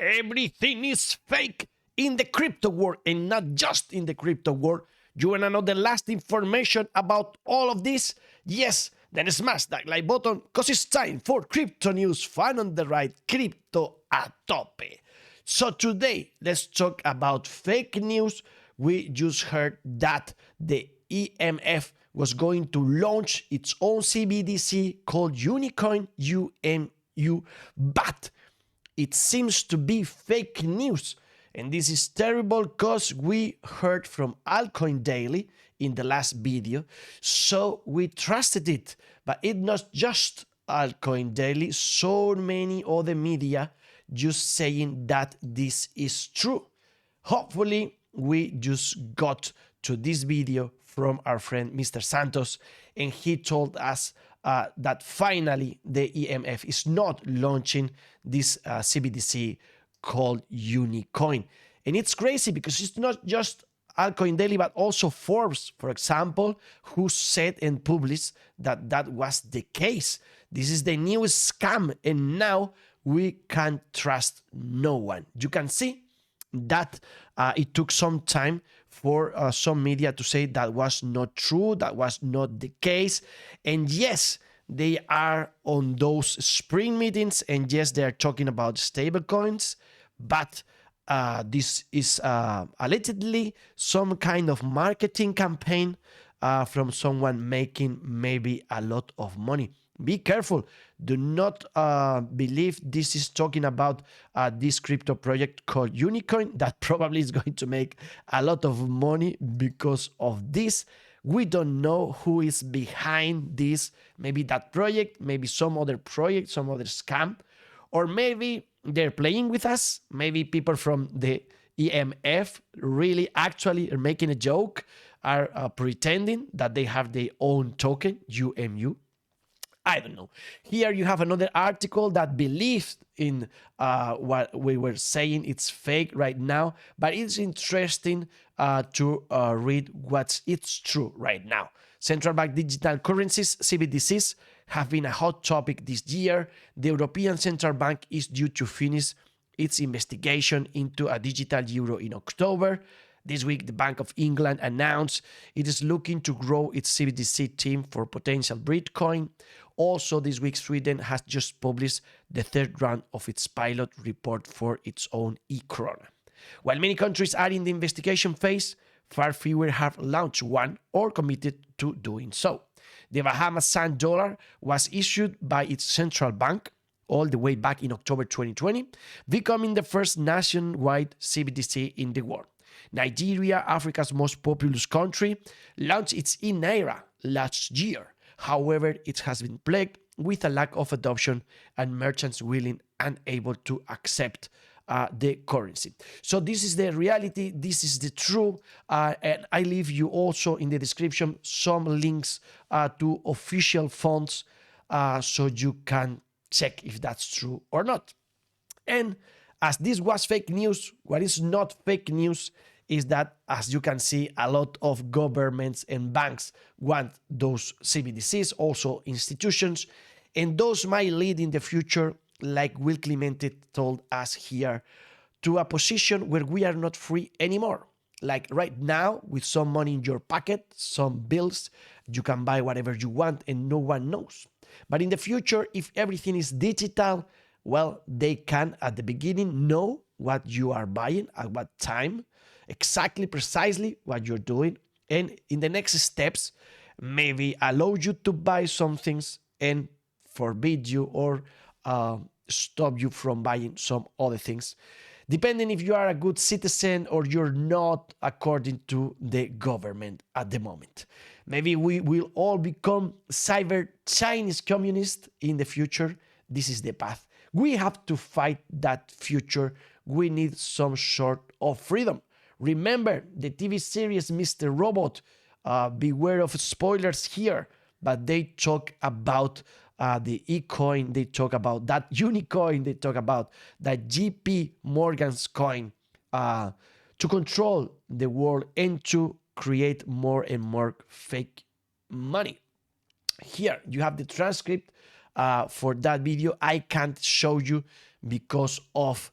Everything is fake in the crypto world, and not just in the crypto world. You want to know the last information about all of this? Yes, then smash that like button, because it's time for crypto news, fun on the right, crypto a tope. So today, let's talk about fake news. We just heard that the IMF was going to launch its own CBDC called Unicoin, UMU, but it seems to be fake news. And this is terrible because we heard from Altcoin Daily in the last video, so we trusted it. But it's not just Altcoin Daily, so many other media just saying that this is true. Hopefully, we just got to this video from our friend Mr. Santos, and he told us that finally the IMF is not launching this CBDC called Unicoin. And it's crazy because it's not just Altcoin Daily, but also Forbes, for example, who said and published that that was the case. This is the new scam, and now we can't trust no one. You can see that it took some time for some media to say that was not true, that was not the case. And yes, they are on those spring meetings, and yes, they are talking about stablecoins, but this is allegedly some kind of marketing campaign from someone making maybe a lot of money. Be careful. Do not believe this is talking about this crypto project called Unicoin that probably is going to make a lot of money because of this. We don't know who is behind this. Maybe that project, maybe some other project, some other scam, or maybe they're playing with us. Maybe people from the IMF really actually are making a joke, are pretending that they have their own token, UMU. I don't know. Here you have another article that believes in what we were saying. It's fake right now, but it's interesting to read it's true right now. Central bank digital currencies, CBDCs, have been a hot topic this year. The European Central Bank is due to finish its investigation into a digital euro in October. This week, the Bank of England announced it is looking to grow its CBDC team for potential Bitcoin. Also, this week, Sweden has just published the third round of its pilot report for its own e-krona. While many countries are in the investigation phase, far fewer have launched one or committed to doing so. The Bahamas Sand Dollar was issued by its central bank all the way back in October 2020, becoming the first nationwide CBDC in the world. Nigeria, Africa's most populous country, launched its e-Naira last year. However, it has been plagued with a lack of adoption and merchants willing and able to accept the currency. So this is the reality, this is the truth, and I leave you also in the description some links to official funds so you can check if that's true or not. And as this was fake news, what is not fake news is that, as you can see, a lot of governments and banks want those CBDCs, also institutions, and those might lead in the future, like Will Clemente told us here, to a position where we are not free anymore. Like right now, with some money in your pocket, some bills, you can buy whatever you want and no one knows. But in the future, if everything is digital, well, they can at the beginning know what you are buying, at what time, exactly, precisely what you're doing, and in the next steps, maybe allow you to buy some things and forbid you or stop you from buying some other things, depending if you are a good citizen or you're not, according to the government at the moment. Maybe we will all become cyber Chinese communists in the future. This is the path. We have to fight that future. We need some sort of freedom. Remember the TV series Mr. Robot. Beware of spoilers here, but they talk about the e-coin, they talk about that Unicoin, they talk about that JP Morgan's coin to control the world and to create more and more fake money. Here you have the transcript for that video. I can't show you because of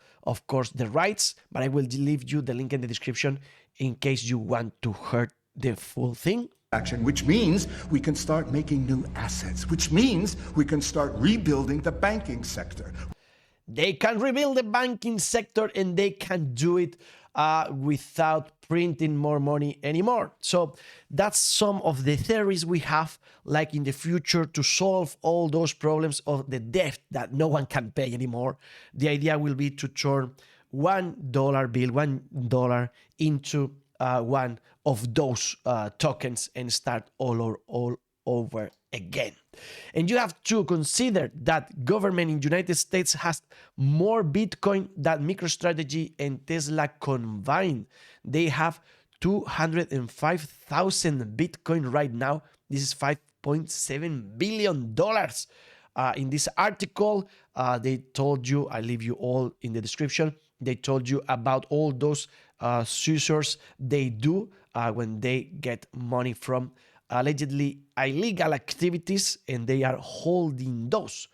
course, the rights, but I will leave you the link in the description in case you want to hear the full thing. Which means we can start making new assets, which means we can start rebuilding the banking sector. They can rebuild the banking sector, and they can do it without printing more money anymore. So that's some of the theories we have, like in the future, to solve all those problems of the debt that no one can pay anymore. The idea will be to turn $1 bill, $1 into one of those tokens and start all over again. And you have to consider that government in United States has more Bitcoin than MicroStrategy and Tesla combined. They have 205,000 Bitcoin right now. This is $5.7 billion. In this article, they told you, I leave you all in the description, they told you about all those seizures they do when they get money from allegedly illegal activities, and they are holding those.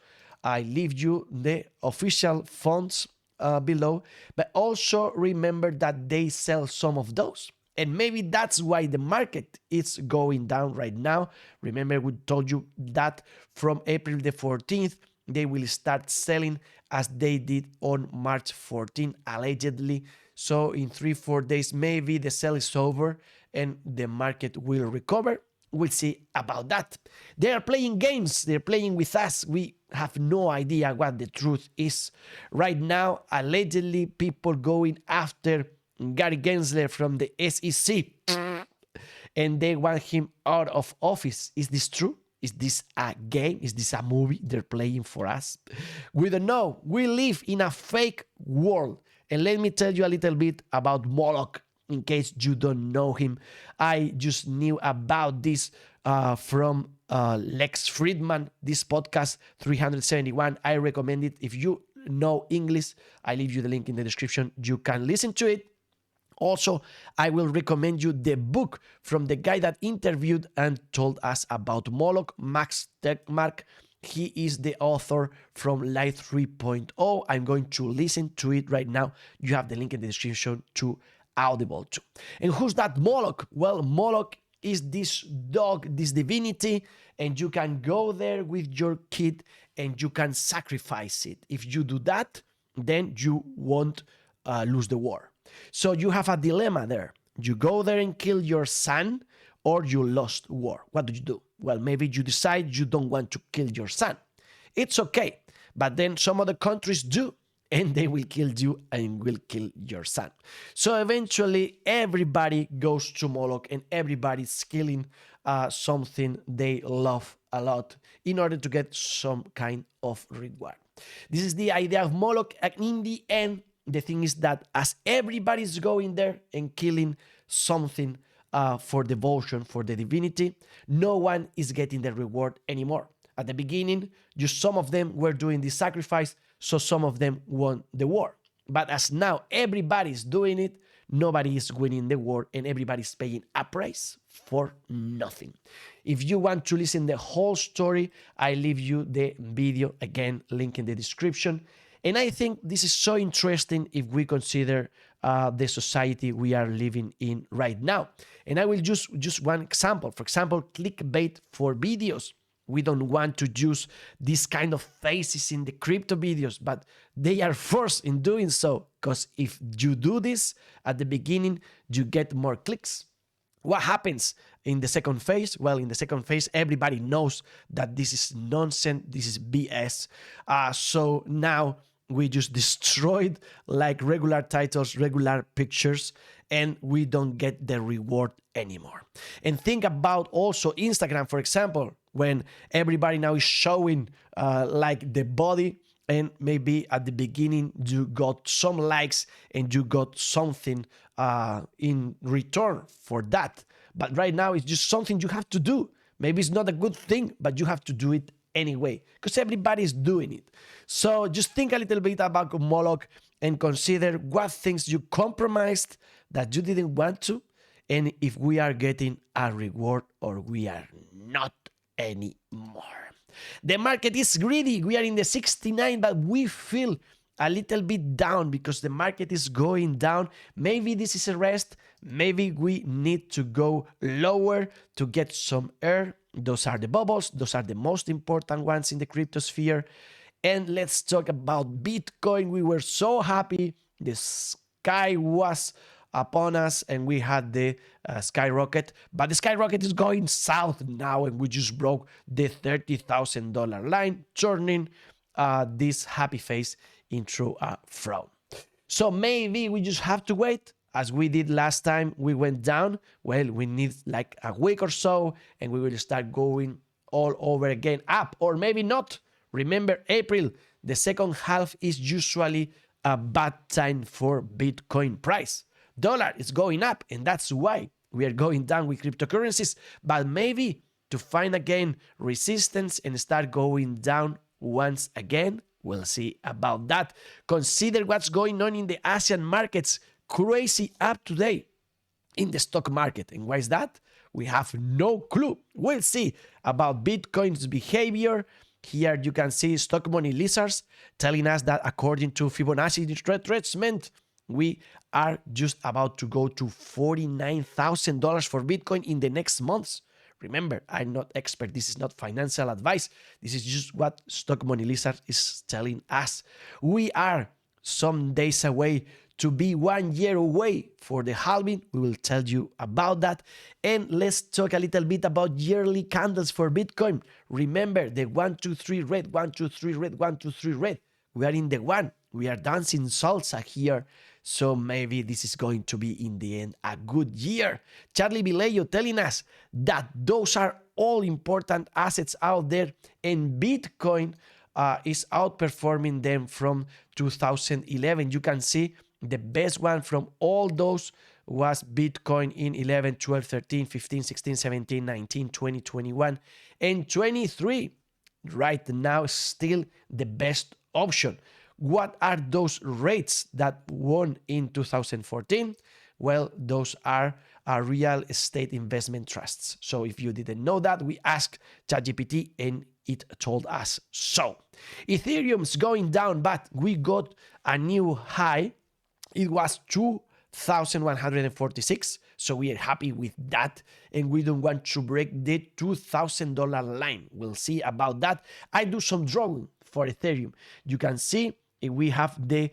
I leave you the official funds below, but also remember that they sell some of those. And maybe that's why the market is going down right now. Remember, we told you that from April the 14th, they will start selling as they did on March 14, allegedly. So in 3-4 days, maybe the sale is over and the market will recover. We'll see about that. They are playing games. They're playing with us. We have no idea what the truth is. Right now, allegedly, people going after Gary Gensler from the SEC, and they want him out of office. Is this true? Is this a game? Is this a movie they're playing for us? We don't know. We live in a fake world. And let me tell you a little bit about Moloch, in case you don't know him. I just knew about this from Lex Friedman, this podcast 371. I recommend it. If you know English, I leave you the link in the description. You can listen to it. Also, I will recommend you the book from the guy that interviewed and told us about Moloch, Max Tegmark. He is the author from Light 3.0. I'm going to listen to it right now. You have the link in the description to Audible too. And who's that Moloch? Well, Moloch is this dog, this divinity, and you can go there with your kid and you can sacrifice it. If you do that, then you won't lose the war. So you have a dilemma there. You go there and kill your son, or you lost war. What do you do? Well, maybe you decide you don't want to kill your son. It's okay. But then some other countries do, and they will kill you and will kill your son. So eventually, everybody goes to Moloch, and everybody's killing something they love a lot in order to get some kind of reward. This is the idea of Moloch, and in the end, the thing is that as everybody's going there and killing something for devotion, for the divinity, no one is getting the reward anymore. At the beginning, just some of them were doing the sacrifice, so some of them won the war. But as now everybody's doing it, nobody is winning the war, and everybody's paying a price for nothing. If you want to listen the whole story, I leave you the video, again, link in the description. And I think this is so interesting if we consider the society we are living in right now. And I will just one example. For example, clickbait for videos. We don't want to use this kind of faces in the crypto videos, but they are forced in doing so, because if you do this at the beginning, you get more clicks. What happens in the second phase? Well, in the second phase, everybody knows that this is nonsense, this is BS. So now we just destroyed like regular titles, regular pictures, and we don't get the reward anymore. And think about also Instagram, for example, when everybody now is showing like the body, and maybe at the beginning you got some likes and you got something in return for that. But right now it's just something you have to do. Maybe it's not a good thing, but you have to do it anyway, because everybody is doing it. So just think a little bit about Moloch and consider what things you compromised that you didn't want to, and if we are getting a reward or we are not anymore. The market is greedy. We are in the 69, but we feel a little bit down because the market is going down. Maybe this is a rest. Maybe we need to go lower to get some air. Those are the bubbles. Those are the most important ones in the crypto sphere. And let's talk about Bitcoin. We were so happy. The sky was upon us and we had the skyrocket, but the skyrocket is going south now and we just broke the $30,000 line, turning this happy face into a frown. So maybe we just have to wait, as we did last time we went down. Well, we need like a week or so and we will start going all over again up, or maybe not. Remember, April, the second half is usually a bad time for Bitcoin price. Dollar is going up, and that's why we are going down with cryptocurrencies. But maybe to find again resistance and start going down once again, we'll see about that. Consider what's going on in the Asian markets. Crazy up today in the stock market. And why is that? We have no clue. We'll see about Bitcoin's behavior. Here you can see stock money lizards telling us that according to Fibonacci retracement, we are just about to go to $49,000 for Bitcoin in the next months. Remember, I'm not expert. This is not financial advice. This is just what Stock Money Lizard is telling us. We are some days away to be 1 year away for the halving. We will tell you about that. And let's talk a little bit about yearly candles for Bitcoin. Remember the 1, 2, 3 red, 1, 2, 3 red, 1, 2, 3 red. We are in the one. We are dancing salsa here. So maybe this is going to be in the end a good year. Charlie Vileyo telling us that those are all important assets out there and Bitcoin is outperforming them from 2011. You can see the best one from all those was Bitcoin in 11, 12, 13, 15, 16, 17, 19, 20, 21, and 23. Right now, still the best option. What are those rates that won in 2014? Well, those are real estate investment trusts. So if you didn't know that, we asked ChatGPT and it told us so. Ethereum's going down, but we got a new high. It was 2,146. So we are happy with that. And we don't want to break the $2,000 line. We'll see about that. I do some drawing for Ethereum. You can see we have the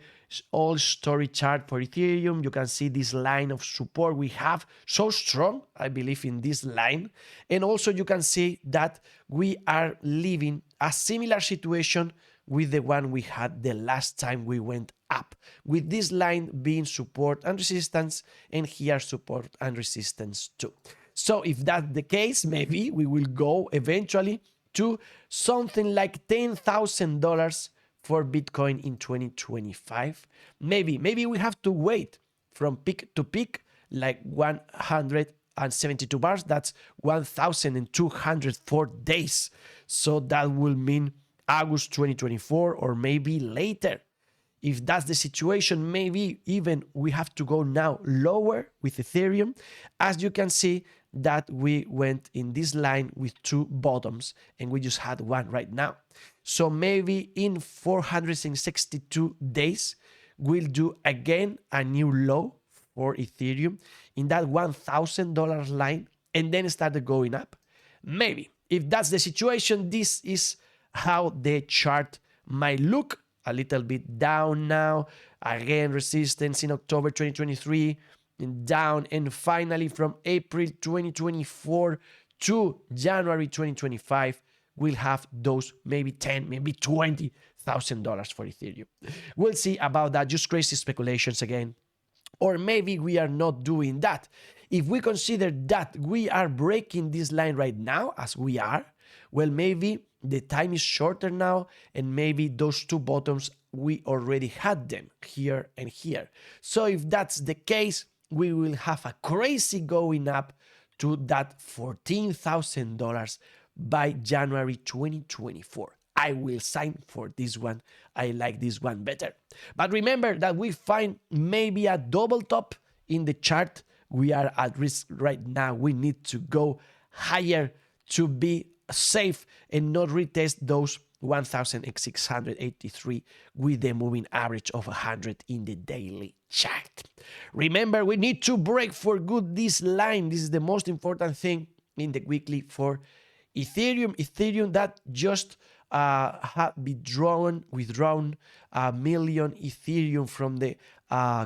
all story chart for Ethereum. You can see this line of support we have so strong. I believe in this line. And also you can see that we are living a similar situation with the one we had the last time we went up, with this line being support and resistance, and here support and resistance too. So if that's the case, maybe we will go eventually to something like $10,000 for Bitcoin in 2025. Maybe we have to wait from peak to peak, like 172 bars. That's 1,204 days. So that will mean August 2024 or maybe later. If that's the situation, maybe even we have to go now lower with Ethereum. As you can see that we went in this line with two bottoms and we just had one right now. So maybe in 462 days, we'll do again a new low for Ethereum in that $1,000 line and then start going up. Maybe. If that's the situation, this is how the chart might look. A little bit down now. Again, resistance in October 2023 and down. And finally, from April 2024 to January 2025, we'll have those maybe 10, maybe $20,000 for Ethereum. We'll see about that. Just crazy speculations again. Or maybe we are not doing that. If we consider that we are breaking this line right now, as we are, well, maybe the time is shorter now, and maybe those two bottoms, we already had them here and here. So if that's the case, we will have a crazy going up to that $14,000 by January 2024. I will sign for this one. I like this one better. But remember that we find maybe a double top in the chart. We are at risk right now. We need to go higher to be safe and not retest those 1,683 with the moving average of 100 in the daily chart. Remember, we need to break for good this line. This is the most important thing in the weekly for Ethereum. Ethereum that just had withdrawn a million Ethereum from the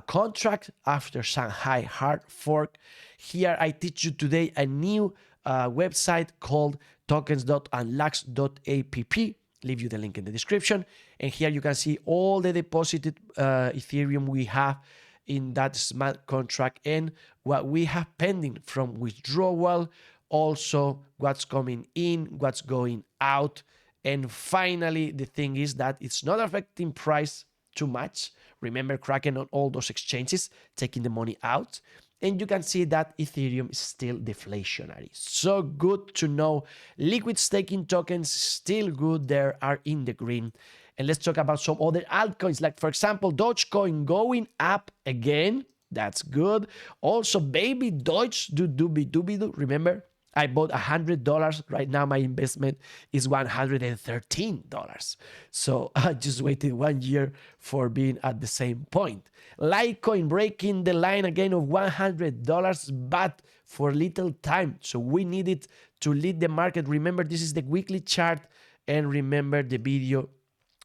contract after Shanghai hard fork. Here I teach you today a new website called tokens.unlocks.app. Leave you the link in the description. And here you can see all the deposited Ethereum we have in that smart contract and what we have pending from withdrawal, also what's coming in, what's going out. And finally, the thing is that it's not affecting price too much. Remember, Kraken on all those exchanges taking the money out. And you can see that Ethereum is still deflationary. So good to know. Liquid staking tokens still good. They are in the green. And let's talk about some other altcoins. Like, for example, Dogecoin going up again. That's good. Also, baby Doge, do. Remember, I bought $100. Right now, my investment is $113. So I just waited 1 year for being at the same point. Litecoin breaking the line again of $100, but for little time. So we needed to lead the market. Remember, this is the weekly chart. And remember the video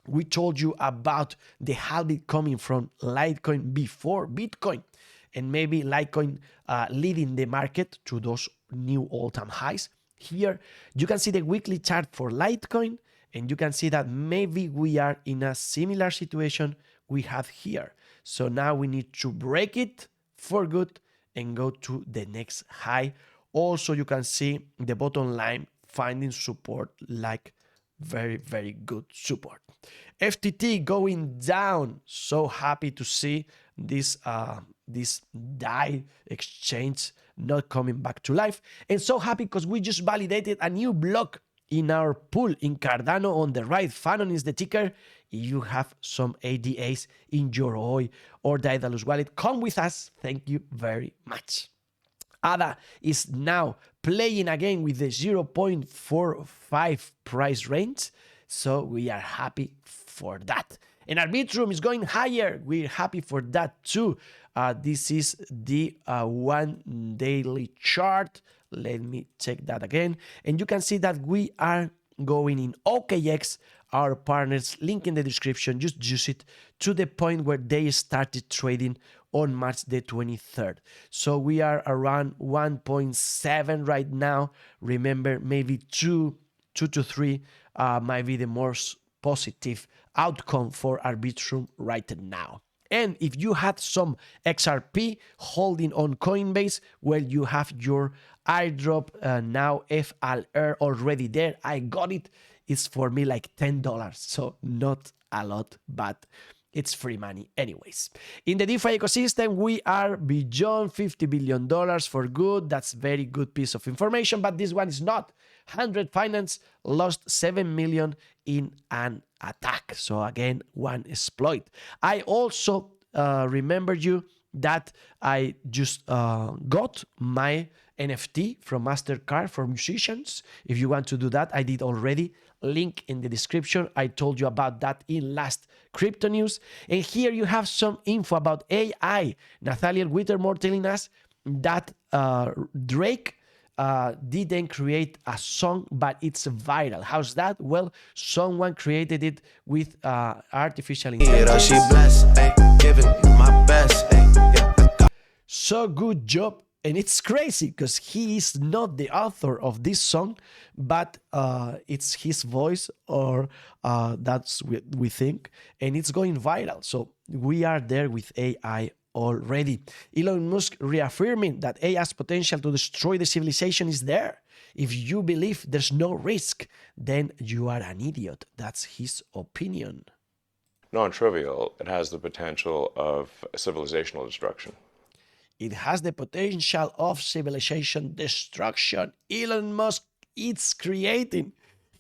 we told you about the halving coming from Litecoin before Bitcoin. And maybe Litecoin leading the market to those new all-time highs. Here, you can see the weekly chart for Litecoin, and you can see that maybe we are in a similar situation we have here. So now we need to break it for good and go to the next high. Also, you can see the bottom line finding support, like very, very good support. FTT going down. So happy to see this DAI exchange not coming back to life, and so happy because we just validated a new block in our pool in Cardano on the right. FunOn is the ticker. If you have some ADAs in your OI or Daedalus wallet, come with us. Thank you very much. ADA is now playing again with the 0.45 price range, so we are happy for that. And Arbitrum is going higher. We're happy for that too. This is the 1 daily chart. Let me check that again. And you can see that we are going in OKX. Our partners, link in the description. Just use it to the point where they started trading on March the 23rd. So we are around 1.7 right now. Remember, maybe 2 to 3 might be the most positive outcome for Arbitrum right now. And if you had some XRP holding on Coinbase, well, you have your airdrop now FLR already there. I got it. It's for me like $10, so not a lot, but it's free money anyways. In the DeFi ecosystem, we are beyond $50 billion for good. That's very good piece of information, but this one is not. 100 Finance lost 7 million in an attack. So again, one exploit. I also remember you that I just got my NFT from MasterCard for musicians. If you want to do that, I did already. Link in the description. I told you about that in last crypto news. And here you have some info about AI. Nathaniel Whittemore telling us that Drake didn't create a song, but it's viral. How's that? Well, someone created it with artificial intelligence. So good job. And it's crazy because he is not the author of this song, but it's his voice, or that's what we think, and it's going viral. So we are there with AI already. Elon Musk reaffirming that AI's potential to destroy the civilization is there. If you believe there's no risk, then you are an idiot. That's his opinion. Non-trivial, it has the potential of civilizational destruction. It has the potential of civilization destruction. Elon Musk is creating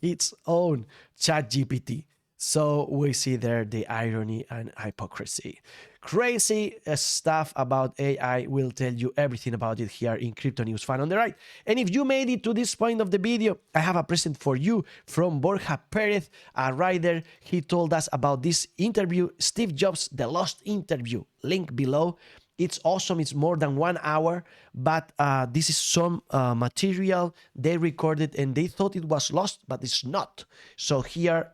its own ChatGPT. So we see there the irony and hypocrisy. Crazy stuff about AI. We'll tell you everything about it here in Crypto News Fun on the Right. And if you made it to this point of the video, I have a present for you from Borja Perez, a writer. He told us about this interview, Steve Jobs, the lost interview. Link below. It's awesome. It's more than 1 hour, but this is some material they recorded and they thought it was lost, but it's not. So here,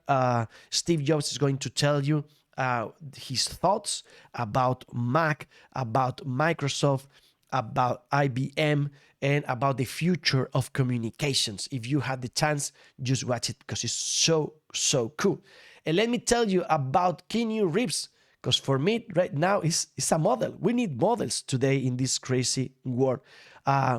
Steve Jobs is going to tell you his thoughts about Mac, about Microsoft, about IBM, and about the future of communications. If you had the chance, just watch it because it's so cool. And let me tell you about Keanu Reeves, because for me right now it's a model. We need models today in this crazy world.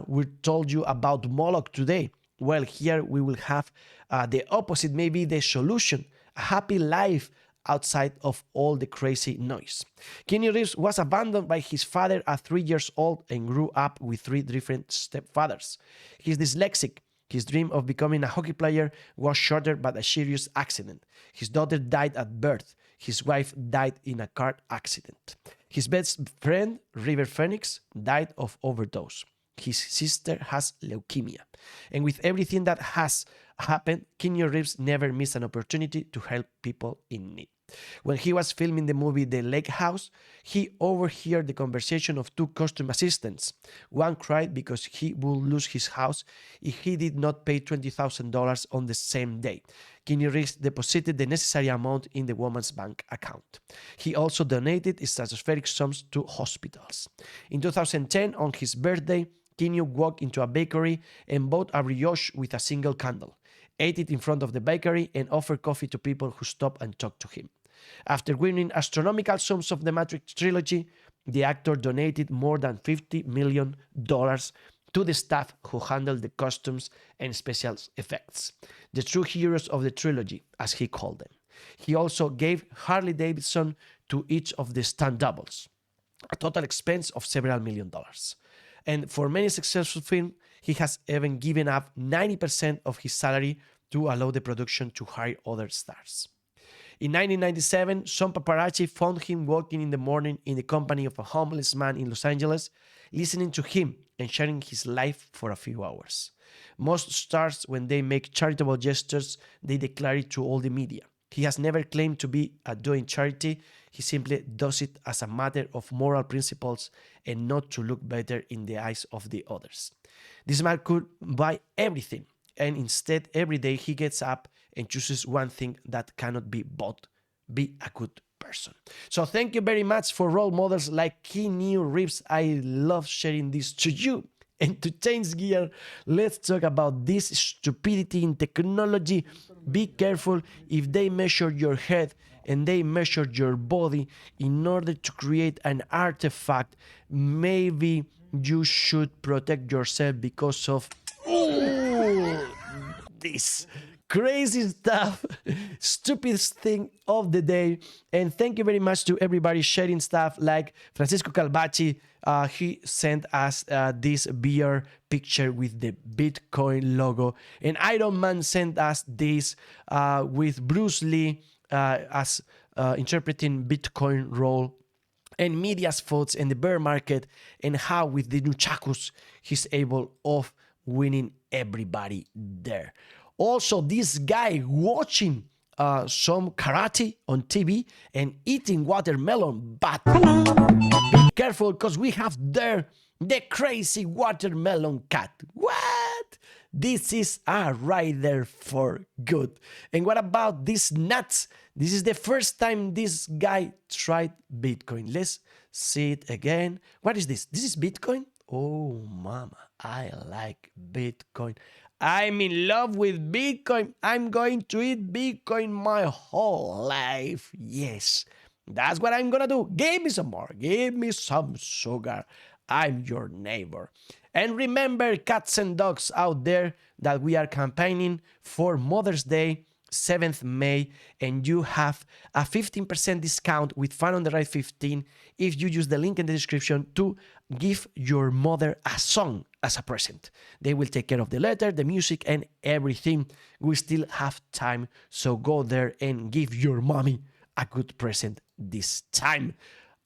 We told you about Moloch today. Well, here we will have the opposite, maybe the solution, a happy life outside of all the crazy noise. Keanu Reeves was abandoned by his father at 3 years old and grew up with 3 different stepfathers. He's dyslexic. His dream of becoming a hockey player was shattered by a serious accident. His daughter died at birth. His wife died in a car accident. His best friend, River Phoenix, died of overdose. His sister has leukemia. And with everything that has happened, Keanu Reeves never missed an opportunity to help people in need. When he was filming the movie The Lake House, he overheard the conversation of 2 custom assistants. One cried because he would lose his house if he did not pay $20,000 on the same day. Keanu Reeves deposited the necessary amount in the woman's bank account. He also donated stratospheric sums to hospitals. In 2010, on his birthday, Keanu walked into a bakery and bought a brioche with a single candle, ate it in front of the bakery, and offered coffee to people who stopped and talked to him. After winning astronomical sums of the Matrix trilogy, the actor donated more than $50 million to the staff who handled the costumes and special effects, the true heroes of the trilogy, as he called them. He also gave Harley Davidson to each of the stunt doubles, a total expense of several $1 million. And for many successful films, he has even given up 90% of his salary to allow the production to hire other stars. In 1997, some paparazzi found him walking in the morning in the company of a homeless man in Los Angeles, listening to him and sharing his life for a few hours. Most stars, when they make charitable gestures, they declare it to all the media. He has never claimed to be doing charity. He simply does it as a matter of moral principles and not to look better in the eyes of the others. This man could buy everything, and instead every day he gets up and chooses one thing that cannot be bought: be a good person. So thank you very much for role models like Keanu Reeves. I love sharing this to you. And to change gear, let's talk about this stupidity in technology. Be careful if they measure your head and they measure your body in order to create an artifact. Maybe you should protect yourself because of this crazy stuff, stupidest thing of the day. And thank you very much to everybody sharing stuff like Francisco Calvachi. He sent us this beer picture with the Bitcoin logo, and Iron Man sent us this with Bruce Lee as interpreting Bitcoin role, and media's thoughts in the bear market and how with the nunchakus he's able of winning everybody there. Also, this guy watching some karate on TV and eating watermelon, but be careful because we have there the crazy watermelon cat. What? This is a rider for good. And what about these nuts? This is the first time this guy tried Bitcoin. Let's see it again. What is this? This is Bitcoin? Oh, mama, I like Bitcoin. I'm in love with Bitcoin. I'm going to eat Bitcoin my whole life. Yes, that's what I'm going to do. Give me some more. Give me some sugar. I'm your neighbor. And remember, cats and dogs out there, that we are campaigning for Mother's Day 7th May, and you have a 15% discount with FunOntheRide 15 if you use the link in the description to give your mother a song as a present. They will take care of the letter, the music, and everything. We still have time, so go there and give your mommy a good present this time.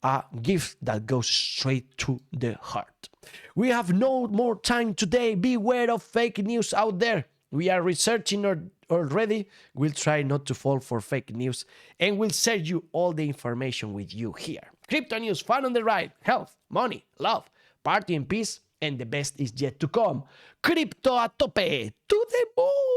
A gift that goes straight to the heart. We have no more time today. Beware of fake news out there. We are researching already. We'll try not to fall for fake news, and we'll share you all the information with you here. Crypto news, fun on the ride, health, money, love, party and peace, and the best is yet to come. Crypto a tope, to the moon!